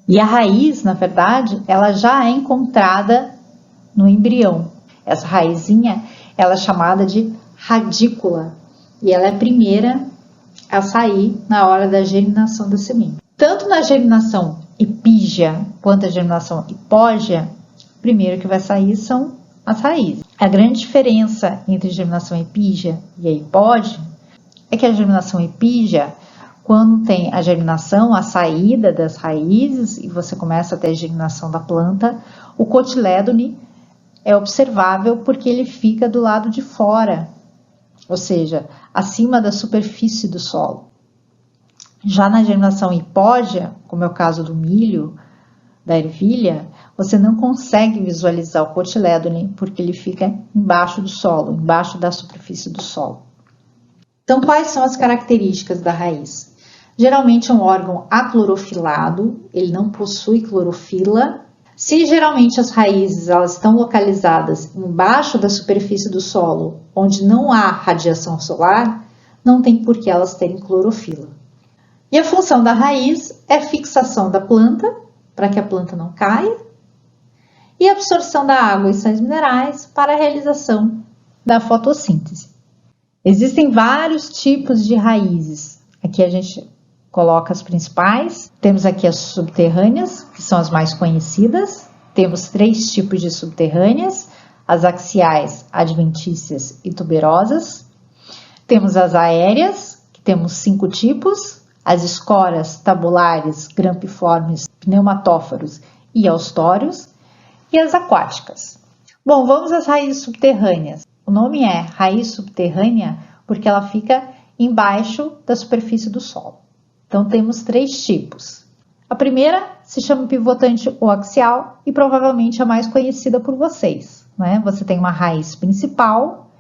E a raiz, na verdade, ela já é encontrada no embrião. Essa raizinha, ela é chamada de radícula e ela é a primeira a sair na hora da germinação da semente. Tanto na germinação epígea quanto a germinação hipógea, o primeiro que vai sair são as raízes. A grande diferença entre a germinação epígea e a hipógea é que a germinação epígea, quando tem a germinação, a saída das raízes, e você começa a ter a germinação da planta, o cotilédone é observável porque ele fica do lado de fora, ou seja, acima da superfície do solo. Já na germinação hipógea, como é o caso do milho, da ervilha, você não consegue visualizar o cotilédone porque ele fica embaixo do solo, embaixo da superfície do solo. Então, quais são as características da raiz? Geralmente é um órgão aclorofilado, ele não possui clorofila. Se geralmente as raízes elas estão localizadas embaixo da superfície do solo, onde não há radiação solar, não tem por que elas terem clorofila. E a função da raiz é fixação da planta, para que a planta não caia, e absorção da água e sais minerais para a realização da fotossíntese. Existem vários tipos de raízes. Aqui a gente coloca as principais. Temos aqui as subterrâneas, que são as mais conhecidas. Temos 3 tipos de subterrâneas, as axiais, adventícias e tuberosas. Temos as aéreas, que temos 5 tipos, as escoras, tabulares, grampiformes, pneumatóforos e austórios, e as aquáticas. Bom, vamos às raízes subterrâneas. O nome é raiz subterrânea porque ela fica embaixo da superfície do solo. Então, temos 3 tipos. A primeira se chama pivotante ou axial e provavelmente a mais conhecida por vocês, né? Você tem uma raiz principal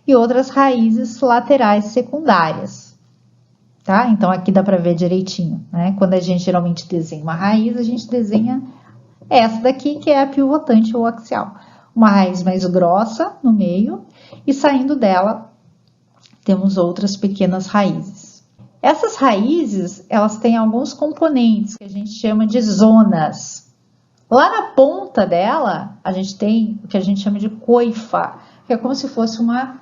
e outras raízes laterais secundárias, tá? Então, aqui dá para ver direitinho, né? Quando a gente geralmente desenha uma raiz, a gente desenha essa daqui, que é a pivotante ou axial. Uma raiz mais grossa no meio e saindo dela temos outras pequenas raízes. Essas raízes, elas têm alguns componentes que a gente chama de zonas. Lá na ponta dela, a gente tem o que a gente chama de coifa, que é como se fosse uma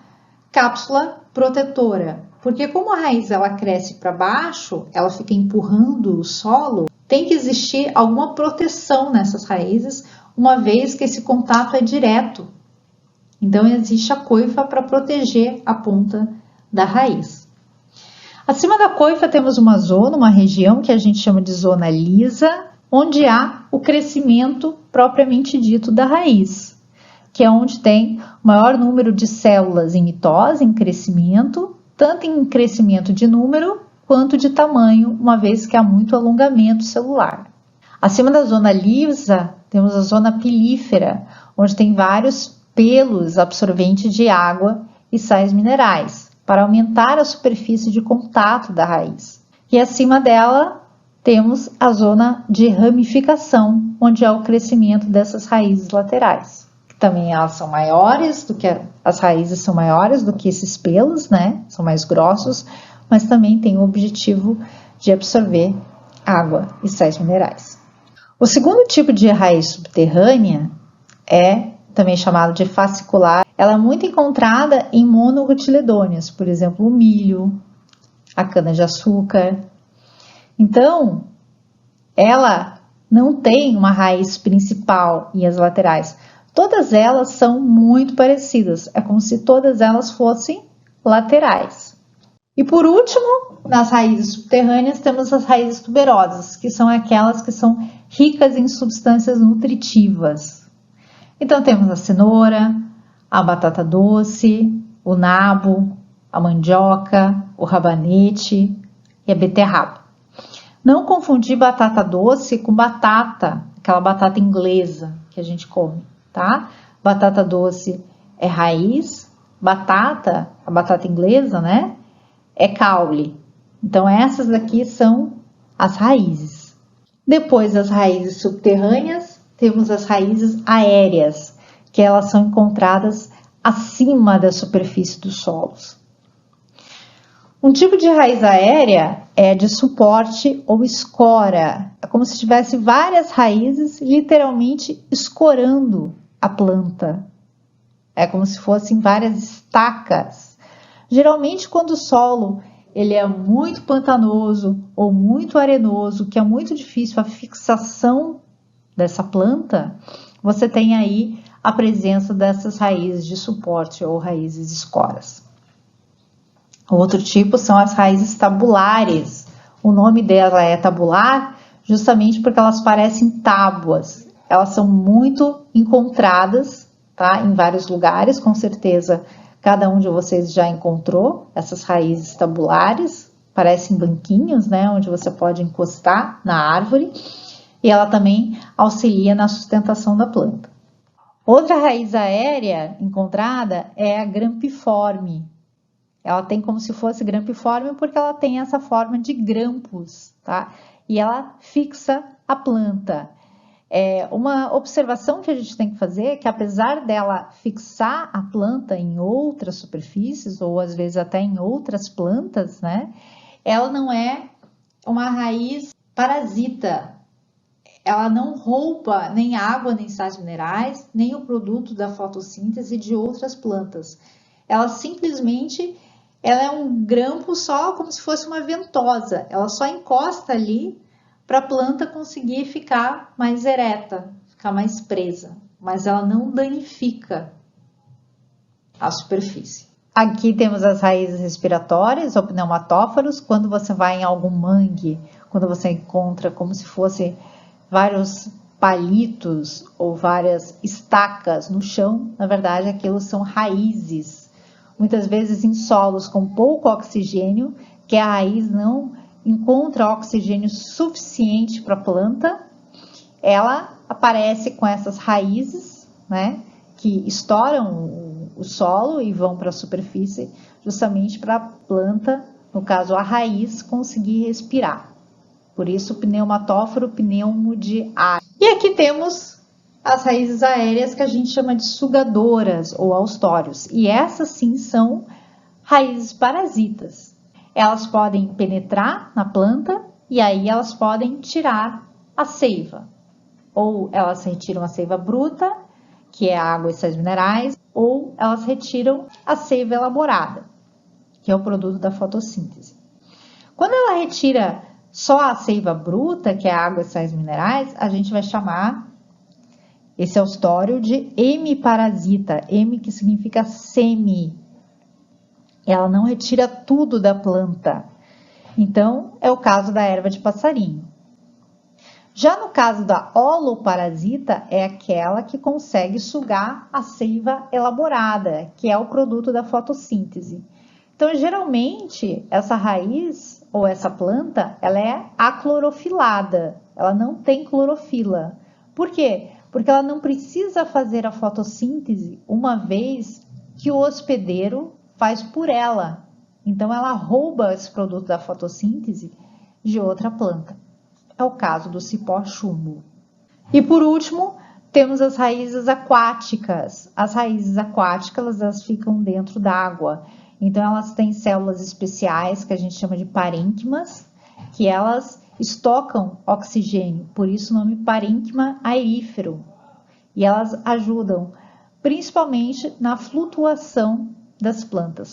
cápsula protetora. Porque como a raiz ela cresce para baixo, ela fica empurrando o solo, tem que existir alguma proteção nessas raízes, uma vez que esse contato é direto. Então, existe a coifa para proteger a ponta da raiz. Acima da coifa temos uma zona, uma região que a gente chama de zona lisa, onde há o crescimento propriamente dito da raiz, que é onde tem o maior número de células em mitose, em crescimento, tanto em crescimento de número quanto de tamanho, uma vez que há muito alongamento celular. Acima da zona lisa, temos a zona pilífera, onde tem vários pelos absorventes de água e sais minerais, para aumentar a superfície de contato da raiz. E acima dela, temos a zona de ramificação, onde há o crescimento dessas raízes laterais. Também elas são maiores do que as raízes são maiores do que esses pelos, né? São mais grossos, mas também tem o objetivo de absorver água e sais minerais. O segundo tipo de raiz subterrânea é também chamado de fascicular. Ela é muito encontrada em monocotiledôneas, por exemplo, o milho, a cana-de-açúcar. Então, ela não tem uma raiz principal e as laterais. Todas elas são muito parecidas, é como se todas elas fossem laterais. E por último, nas raízes subterrâneas, temos as raízes tuberosas, que são aquelas que são ricas em substâncias nutritivas. Então, temos a cenoura, a batata doce, o nabo, a mandioca, o rabanete e a beterraba. Não confundir batata doce com batata, aquela batata inglesa que a gente come, tá? Batata doce é raiz, a batata inglesa, né? É caule. Então, essas daqui são as raízes. Depois das raízes subterrâneas, temos as raízes aéreas, que elas são encontradas acima da superfície dos solos. Um tipo de raiz aérea é de suporte ou escora. É como se tivesse várias raízes literalmente escorando a planta. É como se fossem várias estacas. Geralmente, quando o solo ele é muito pantanoso ou muito arenoso, que é muito difícil a fixação dessa planta, você tem aí a presença dessas raízes de suporte ou raízes escoras. Outro tipo são as raízes tabulares. O nome dela é tabular justamente porque elas parecem tábuas. Elas são muito encontradas, tá? Em vários lugares, com certeza cada um de vocês já encontrou essas raízes tabulares. Parecem banquinhos, né? Onde você pode encostar na árvore. E ela também auxilia na sustentação da planta. Outra raiz aérea encontrada é a grampiforme. Ela tem como se fosse grampiforme porque ela tem essa forma de grampos, tá? E ela fixa a planta. Uma observação que a gente tem que fazer é que apesar dela fixar a planta em outras superfícies ou às vezes até em outras plantas, né? Ela não é uma raiz parasita. Ela não rouba nem água, nem sais minerais, nem o produto da fotossíntese de outras plantas. Ela simplesmente é um grampo só como se fosse uma ventosa. Ela só encosta ali para a planta conseguir ficar mais ereta, ficar mais presa. Mas ela não danifica a superfície. Aqui temos as raízes respiratórias ou pneumatóforos. Quando você vai em algum mangue, quando você encontra como se fosse vários palitos ou várias estacas no chão, na verdade aquilo são raízes. Muitas vezes em solos com pouco oxigênio, que a raiz não encontra oxigênio suficiente para a planta, ela aparece com essas raízes, né, que estouram o solo e vão para a superfície, justamente para a planta, no caso a raiz, conseguir respirar. Por isso, pneumatóforo, pneumo de ar. E aqui temos as raízes aéreas que a gente chama de sugadoras ou austórios. E essas sim são raízes parasitas. Elas podem penetrar na planta e aí elas podem tirar a seiva. Ou elas retiram a seiva bruta, que é a água e sais minerais, ou elas retiram a seiva elaborada, que é o produto da fotossíntese. Quando ela retira só a seiva bruta, que é a água e sais minerais, a gente vai chamar esse austório de hemiparasita. Hemi que significa semi. Ela não retira tudo da planta. Então, é o caso da erva de passarinho. Já no caso da holoparasita, é aquela que consegue sugar a seiva elaborada, que é o produto da fotossíntese. Então, geralmente, essa raiz ou essa planta, ela é aclorofilada, ela não tem clorofila. Por quê? Porque ela não precisa fazer a fotossíntese uma vez que o hospedeiro faz por ela. Então, ela rouba esse produto da fotossíntese de outra planta. É o caso do cipó chumbo. E por último, temos as raízes aquáticas. As raízes aquáticas, elas ficam dentro d'água. Então, elas têm células especiais, que a gente chama de parênquimas, que elas estocam oxigênio, por isso o nome parênquima aerífero. E elas ajudam, principalmente, na flutuação das plantas.